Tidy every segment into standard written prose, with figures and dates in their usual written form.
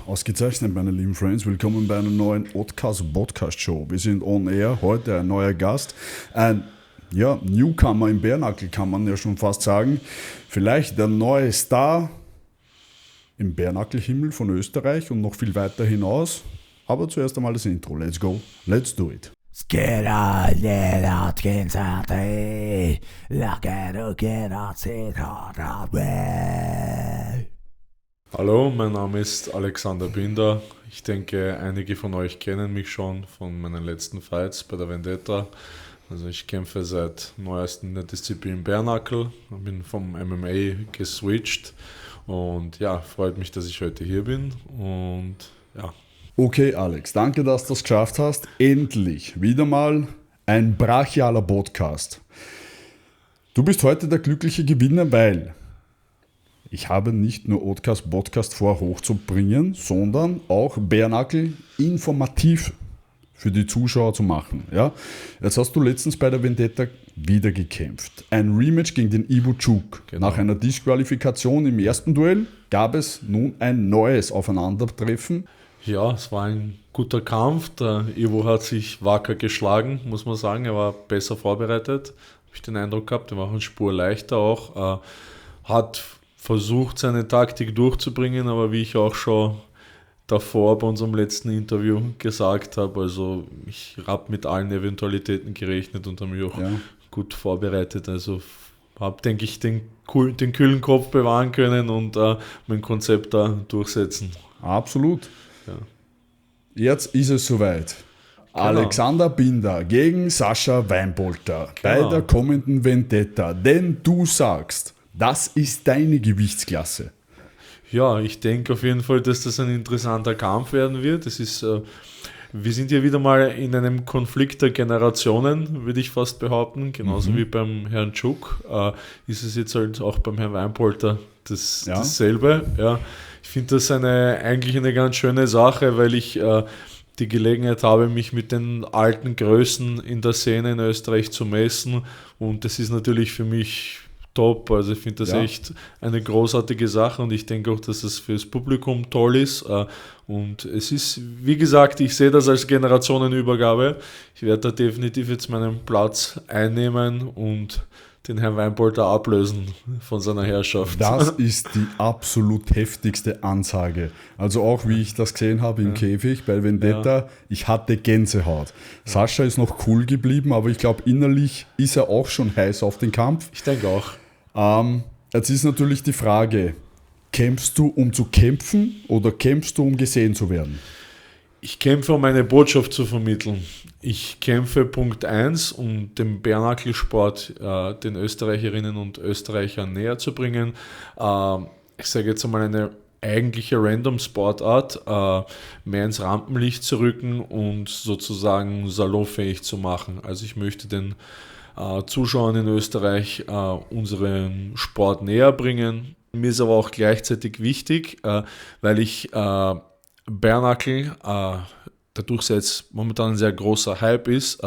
Ausgezeichnet, meine lieben Friends. Willkommen bei einer neuen Podcast-Show. Wir sind on air. Heute ein neuer Gast. Ein Newcomer im Bärnackel, kann man ja schon fast sagen. Vielleicht der neue Star im Bärnackelhimmel von Österreich und noch viel weiter hinaus. Aber zuerst einmal das Intro. Let's go. Let's do it. Hallo, mein Name ist Alexander Binder. Ich denke, einige von euch kennen mich schon von meinen letzten Fights bei der Vendetta. Also ich kämpfe seit neuestem in der Disziplin Bärnackel, bin vom MMA geswitcht und ja, freut mich, dass ich heute hier bin und ja. Okay, Alex, danke, dass du es geschafft hast. Endlich wieder mal ein brachialer Podcast. Du bist heute der glückliche Gewinner, weil ich habe nicht nur Podcast vor hochzubringen, sondern auch Bärnackel informativ für die Zuschauer zu machen. Ja? Jetzt hast du letztens bei der Vendetta wieder gekämpft. Ein Rematch gegen den Ivo Chuk. Genau. Nach einer Disqualifikation im ersten Duell gab es nun ein neues Aufeinandertreffen. Ja, es war ein guter Kampf. Der Ivo hat sich wacker geschlagen, muss man sagen. Er war besser vorbereitet, habe ich den Eindruck gehabt. Er war auch eine Spur leichter auch. Hat versucht, seine Taktik durchzubringen, aber wie ich auch schon davor bei unserem letzten Interview gesagt habe, also ich habe mit allen Eventualitäten gerechnet und habe mich auch gut vorbereitet. Also habe, denke ich, den kühlen Kopf bewahren können und mein Konzept da durchsetzen. Absolut. Ja. Jetzt ist es soweit. Genau. Alexander Binder gegen Sascha Weinpolter bei der kommenden Vendetta. Denn du sagst, das ist deine Gewichtsklasse. Ja, ich denke auf jeden Fall, dass das ein interessanter Kampf werden wird. Es ist, wir sind ja wieder mal in einem Konflikt der Generationen, würde ich fast behaupten. Genauso wie beim Herrn Chuk ist es jetzt halt auch beim Herrn Weinpolter dasselbe. Ja. Ich finde das eigentlich eine ganz schöne Sache, weil ich die Gelegenheit habe, mich mit den alten Größen in der Szene in Österreich zu messen. Und das ist natürlich für mich top, also ich finde das echt eine großartige Sache und ich denke auch, dass das für das Publikum toll ist und es ist, wie gesagt, ich sehe das als Generationenübergabe. Ich werde da definitiv jetzt meinen Platz einnehmen und den Herrn Weinpolter ablösen von seiner Herrschaft. Das ist die absolut heftigste Ansage. Also auch wie ich das gesehen habe im Käfig bei Vendetta, ich hatte Gänsehaut. Sascha ist noch cool geblieben, aber ich glaube innerlich ist er auch schon heiß auf den Kampf. Ich denke auch. Jetzt ist natürlich die Frage, kämpfst du um zu kämpfen oder kämpfst du um gesehen zu werden? Ich kämpfe, um eine Botschaft zu vermitteln. Ich kämpfe Punkt 1, um den Bärnackelsport den Österreicherinnen und Österreichern näher zu bringen. Ich sage jetzt einmal eine eigentliche Random-Sportart mehr ins Rampenlicht zu rücken und sozusagen salonfähig zu machen. Also ich möchte den Zuschauern in Österreich unseren Sport näher bringen. Mir ist aber auch gleichzeitig wichtig, weil ich Bärnackel, dadurch es jetzt momentan ein sehr großer Hype ist,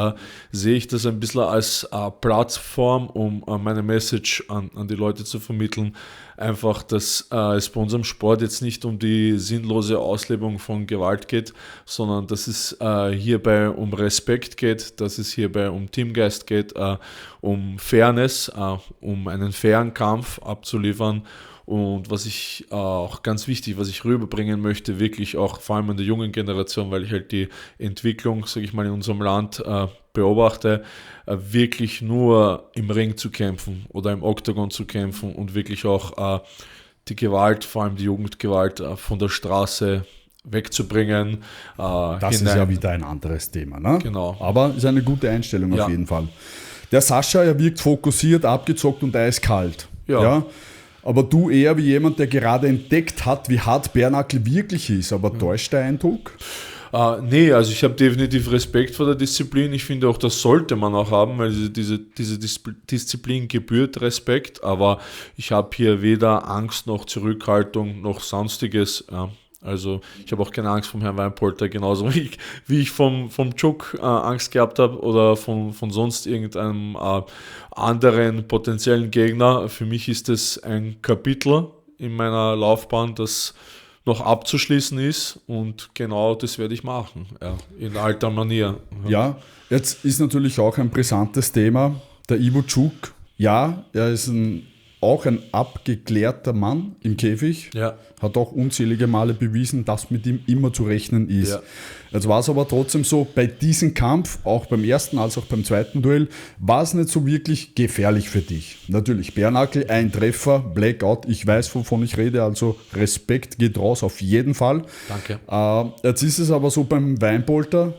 sehe ich das ein bisschen als Plattform, um meine Message an die Leute zu vermitteln. Einfach, dass es bei unserem Sport jetzt nicht um die sinnlose Auslebung von Gewalt geht, sondern dass es hierbei um Respekt geht, dass es hierbei um Teamgeist geht, um Fairness, um einen fairen Kampf abzuliefern. Und was ich auch ganz wichtig, was ich rüberbringen möchte, wirklich auch vor allem in der jungen Generation, weil ich halt die Entwicklung, sage ich mal, in unserem Land beobachte, wirklich nur im Ring zu kämpfen oder im Oktagon zu kämpfen und wirklich auch die Gewalt, vor allem die Jugendgewalt, von der Straße wegzubringen. Das ist ja wieder ein anderes Thema, ne? Genau. Aber ist eine gute Einstellung auf jeden Fall. Der Sascha, er wirkt fokussiert, abgezockt und eiskalt. Ja. Aber du eher wie jemand, der gerade entdeckt hat, wie hart Bärnackel wirklich ist. Aber täuscht der Eindruck? Nee, also ich habe definitiv Respekt vor der Disziplin. Ich finde auch, das sollte man auch haben, weil diese Disziplin gebührt Respekt. Aber ich habe hier weder Angst noch Zurückhaltung noch Sonstiges. Also ich habe auch keine Angst vom Herrn Weinpolter, genauso wie ich vom Chuk Angst gehabt habe oder von sonst irgendeinem anderen potenziellen Gegner. Für mich ist das ein Kapitel in meiner Laufbahn, das noch abzuschließen ist und genau das werde ich machen, ja, in alter Manier. Ja, jetzt ist natürlich auch ein brisantes Thema, der Ivo Tschuk. Ja, er ist auch ein abgeklärter Mann im Käfig, Ja. hat auch unzählige Male bewiesen, dass mit ihm immer zu rechnen ist. Ja. Jetzt war es aber trotzdem so, bei diesem Kampf, auch beim ersten als auch beim zweiten Duell, war es nicht so wirklich gefährlich für dich. Natürlich, Bärnackel, ein Treffer, Blackout, ich weiß, wovon ich rede, also Respekt geht raus, auf jeden Fall. Danke. Jetzt ist es aber so beim Weinbolter,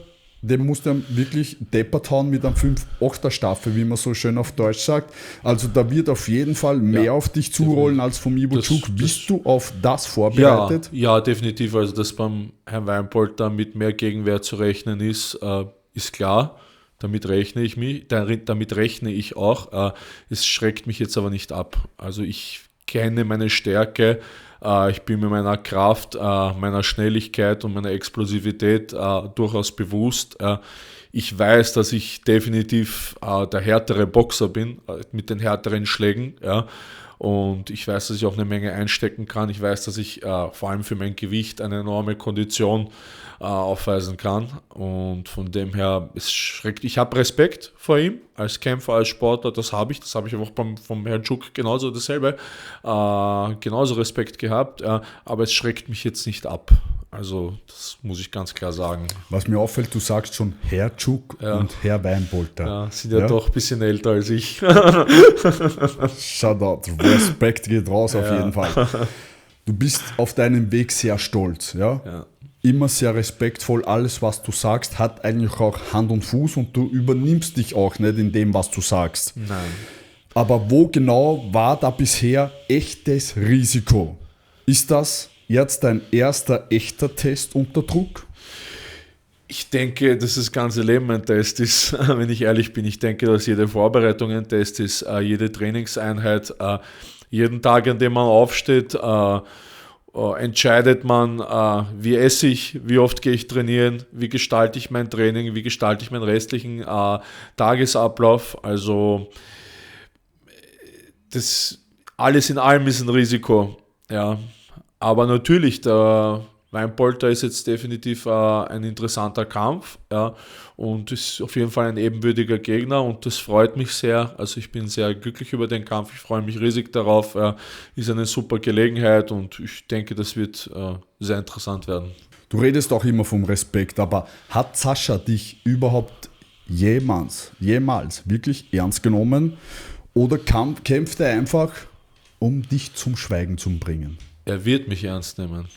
dem musst du wirklich deppert hauen mit einem 5-8er-Staffel, wie man so schön auf Deutsch sagt. Also da wird auf jeden Fall mehr auf dich zurollen als vom Ivo Tschuk. Bist du auf das vorbereitet? Ja, definitiv. Also, dass beim Herrn Weinpolter mit mehr Gegenwehr zu rechnen ist, ist klar. Damit rechne ich auch. Es schreckt mich jetzt aber nicht ab. Also ich kenne meine Stärke. Ich bin mir meiner Kraft, meiner Schnelligkeit und meiner Explosivität durchaus bewusst. Ich weiß, dass ich definitiv der härtere Boxer bin, mit den härteren Schlägen. Ja. Und ich weiß, dass ich auch eine Menge einstecken kann. Ich weiß, dass ich vor allem für mein Gewicht eine enorme Kondition aufweisen kann. Und von dem her, ich habe Respekt vor ihm als Kämpfer, als Sportler. Das habe ich auch vom Herrn Tschuk genauso dasselbe. Genauso Respekt gehabt. Aber es schreckt mich jetzt nicht ab. Also das muss ich ganz klar sagen. Was mir auffällt, du sagst schon Herr Tschuk und Herr Weinbolter. Ja, sind ja doch ein bisschen älter als ich. Shoutout, Respekt geht raus auf jeden Fall. Du bist auf deinem Weg sehr stolz, ja? Immer sehr respektvoll, alles was du sagst hat eigentlich auch Hand und Fuß und du übernimmst dich auch nicht in dem, was du sagst. Nein. Aber wo genau war da bisher echtes Risiko? Ist das jetzt dein erster echter Test unter Druck? Ich denke, dass das ganze Leben ein Test ist, wenn ich ehrlich bin. Ich denke, dass jede Vorbereitung ein Test ist, jede Trainingseinheit, jeden Tag, an dem man aufsteht, entscheidet man, wie esse ich, wie oft gehe ich trainieren, wie gestalte ich mein Training, wie gestalte ich meinen restlichen Tagesablauf. Also das alles in allem ist ein Risiko. Ja. Aber natürlich, der Weinpolter ist jetzt definitiv ein interessanter Kampf, ja, und ist auf jeden Fall ein ebenbürtiger Gegner und das freut mich sehr. Also ich bin sehr glücklich über den Kampf, ich freue mich riesig darauf. Ist eine super Gelegenheit und ich denke, das wird sehr interessant werden. Du redest auch immer vom Respekt, aber hat Sascha dich überhaupt jemals wirklich ernst genommen oder kämpft er einfach, um dich zum Schweigen zu bringen? Er wird mich ernst nehmen.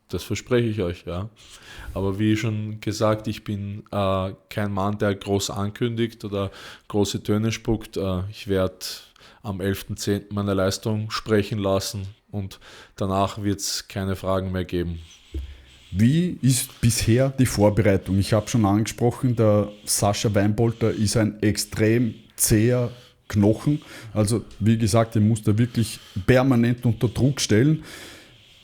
Das verspreche ich euch, ja. Aber wie schon gesagt, ich bin kein Mann, der groß ankündigt oder große Töne spuckt. Ich werde am 11.10. meine Leistung sprechen lassen und danach wird es keine Fragen mehr geben. Wie ist bisher die Vorbereitung? Ich habe schon angesprochen, der Sascha Weinpolter ist ein extrem zäher Knochen. Also wie gesagt, den musst du wirklich permanent unter Druck stellen.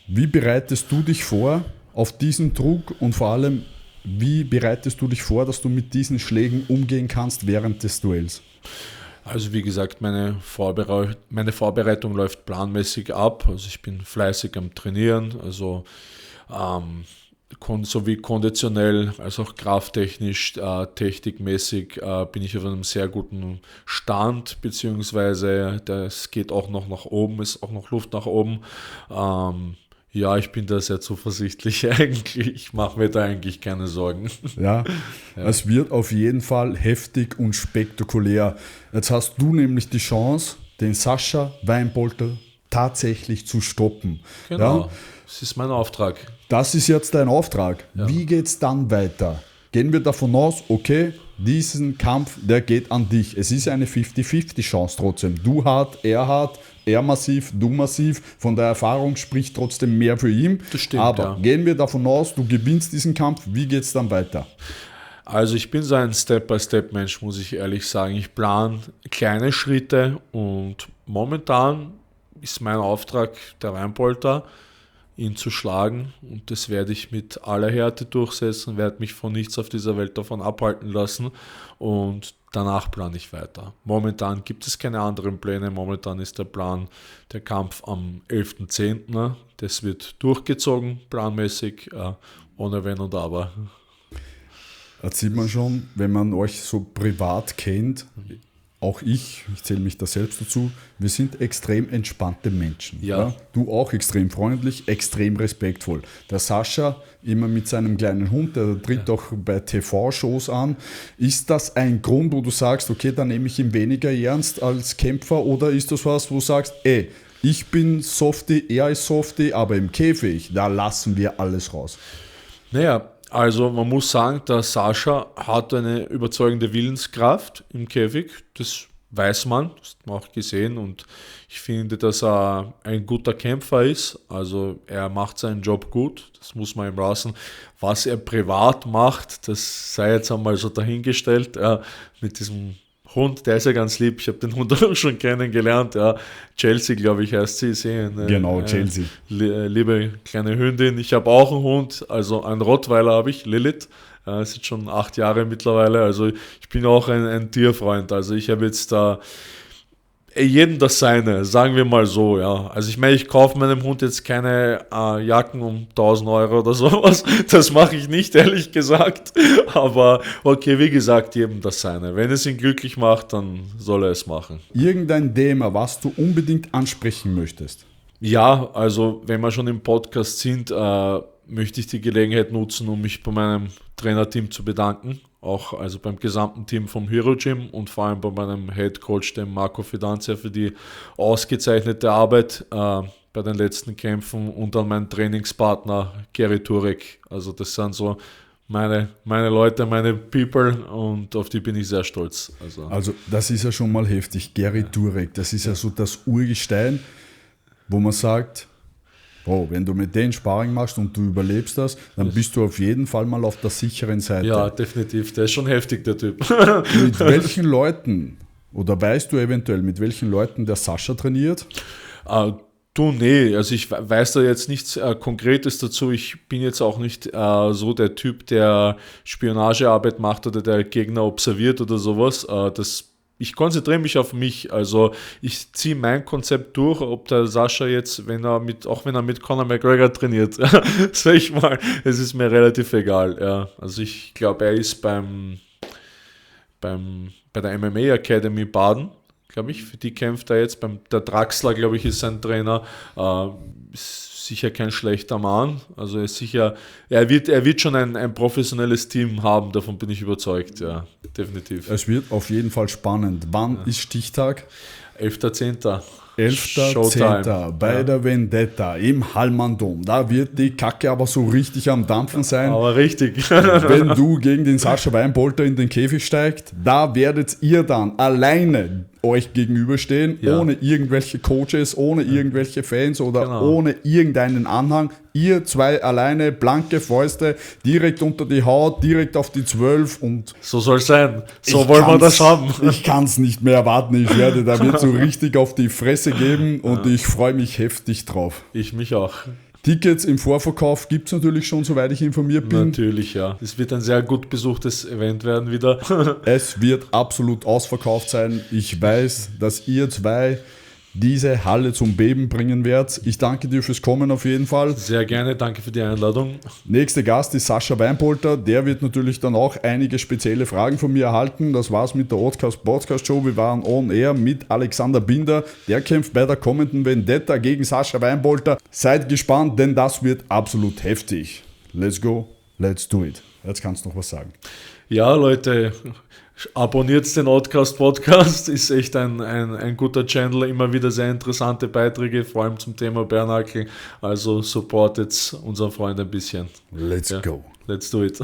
Wie bereitest du dich vor auf diesen Druck und vor allem, wie bereitest du dich vor, dass du mit diesen Schlägen umgehen kannst während des Duells? Also wie gesagt, meine Vorbereitung läuft planmäßig ab. Also ich bin fleißig am Trainieren, also sowie konditionell als auch krafttechnisch, technikmäßig bin ich auf einem sehr guten Stand, beziehungsweise das geht auch noch nach oben, ist auch noch Luft nach oben. Ja, ich bin da sehr zuversichtlich eigentlich. Ich mache mir da eigentlich keine Sorgen. Ja, es wird auf jeden Fall heftig und spektakulär. Jetzt hast du nämlich die Chance, den Sascha Weinpolter tatsächlich zu stoppen. Genau, Ja? das ist mein Auftrag. Das ist jetzt dein Auftrag. Ja. Wie geht es dann weiter? Gehen wir davon aus, okay, diesen Kampf, der geht an dich. Es ist eine 50-50 Chance trotzdem. Du hart, er massiv, du massiv. Von der Erfahrung spricht trotzdem mehr für ihn. Das stimmt, aber ja. Gehen wir davon aus, du gewinnst diesen Kampf. Wie geht es dann weiter? Also ich bin so ein Step-by-Step-Mensch, muss ich ehrlich sagen. Ich plane kleine Schritte und momentan ist mein Auftrag der Weinpolter. ihn zu schlagen. Und das werde ich mit aller Härte durchsetzen, werde mich von nichts auf dieser Welt davon abhalten lassen. Und danach plane ich weiter. Momentan gibt es keine anderen Pläne. Momentan ist der Plan der Kampf am 11.10. Das wird durchgezogen, planmäßig, ohne Wenn und Aber. Jetzt sieht man schon, wenn man euch so privat kennt, auch ich zähle mich da selbst dazu, wir sind extrem entspannte Menschen. Ja. Du auch extrem freundlich, extrem respektvoll. Der Sascha immer mit seinem kleinen Hund, der tritt auch bei TV-Shows an. Ist das ein Grund, wo du sagst, okay, dann nehme ich ihn weniger ernst als Kämpfer, oder ist das was, wo du sagst, ich bin Softie, er ist Softie, aber im Käfig, da lassen wir alles raus? Naja, also man muss sagen, der Sascha hat eine überzeugende Willenskraft im Käfig, das weiß man, das hat man auch gesehen, und ich finde, dass er ein guter Kämpfer ist, also er macht seinen Job gut, das muss man ihm lassen. Was er privat macht, das sei jetzt einmal so dahingestellt, mit diesem Hund, der ist ja ganz lieb, ich habe den Hund auch schon kennengelernt, Chelsea, glaube ich, heißt sie. Genau, Chelsea. Liebe kleine Hündin, ich habe auch einen Hund, also einen Rottweiler habe ich, Lilith, ist jetzt schon 8 Jahre mittlerweile, also ich bin auch ein Tierfreund, also ich habe jetzt da jedem das seine, sagen wir mal so, ja. Also ich meine, ich kaufe meinem Hund jetzt keine Jacken um 1.000 Euro oder sowas. Das mache ich nicht, ehrlich gesagt. Aber okay, wie gesagt, jedem das seine. Wenn es ihn glücklich macht, dann soll er es machen. Irgendein Thema, was du unbedingt ansprechen möchtest? Ja, also wenn wir schon im Podcast sind, möchte ich die Gelegenheit nutzen, um mich bei meinem Trainerteam zu bedanken. Auch also beim gesamten Team vom Hero Gym und vor allem bei meinem Head Coach, dem Marco Fidanzia, für die ausgezeichnete Arbeit bei den letzten Kämpfen, und an meinen Trainingspartner Gary Turek. Also das sind so meine Leute, meine People, und auf die bin ich sehr stolz. Also das ist ja schon mal heftig. Gary Turek, das ist ja so das Urgestein, wo man sagt, wenn du mit denen Sparring machst und du überlebst das, dann bist du auf jeden Fall mal auf der sicheren Seite. Ja, definitiv. Der ist schon heftig, der Typ. Mit welchen Leuten, oder weißt du eventuell, mit welchen Leuten der Sascha trainiert? Nee, also ich weiß da jetzt nichts Konkretes dazu. Ich bin jetzt auch nicht so der Typ, der Spionagearbeit macht oder der Gegner observiert oder sowas. Ich konzentriere mich auf mich, also ich ziehe mein Konzept durch, ob der Sascha jetzt, auch wenn er mit Conor McGregor trainiert, sag ich mal, es ist mir relativ egal. Ja. Also ich glaube, er ist bei der MMA Academy Baden, glaube ich, für die kämpft er jetzt, der Draxler, glaube ich, ist sein Trainer, ist sicher kein schlechter Mann, also er wird schon ein professionelles Team haben, davon bin ich überzeugt, ja, definitiv. Es wird auf jeden Fall spannend. Wann ist Stichtag? 11.10. 11.10. bei der Vendetta im Hallmann-Dom. Da wird die Kacke aber so richtig am Dampfen sein. Aber richtig. Wenn du gegen den Sascha Weinpolter in den Käfig steigst, da werdet ihr dann alleine euch gegenüberstehen, ohne irgendwelche Coaches, ohne irgendwelche Fans oder ohne irgendeinen Anhang. Ihr zwei alleine, blanke Fäuste, direkt unter die Haut, direkt auf die 12 und... So soll es sein. So wollen wir das haben. Ich kann es nicht mehr erwarten. Ich werde da wird so richtig auf die Fresse geben und ich freue mich heftig drauf. Ich mich auch. Tickets im Vorverkauf gibt es natürlich schon, soweit ich informiert bin. Natürlich, ja. Es wird ein sehr gut besuchtes Event werden wieder. Es wird absolut ausverkauft sein. Ich weiß, dass ihr zwei diese Halle zum Beben bringen werdet. Ich danke dir fürs Kommen auf jeden Fall. Sehr gerne, danke für die Einladung. Nächster Gast ist Sascha Weinpolter. Der wird natürlich dann auch einige spezielle Fragen von mir erhalten. Das war's mit der Podcast Show. Wir waren on air mit Alexander Binder. Der kämpft bei der kommenden Vendetta gegen Sascha Weinpolter. Seid gespannt, denn das wird absolut heftig. Let's go, let's do it. Jetzt kannst du noch was sagen. Ja, Leute, abonniert den Podcast, ist echt ein guter Channel, immer wieder sehr interessante Beiträge, vor allem zum Thema Bärnackel, also supportet unseren Freund ein bisschen. Let's go. Let's do it.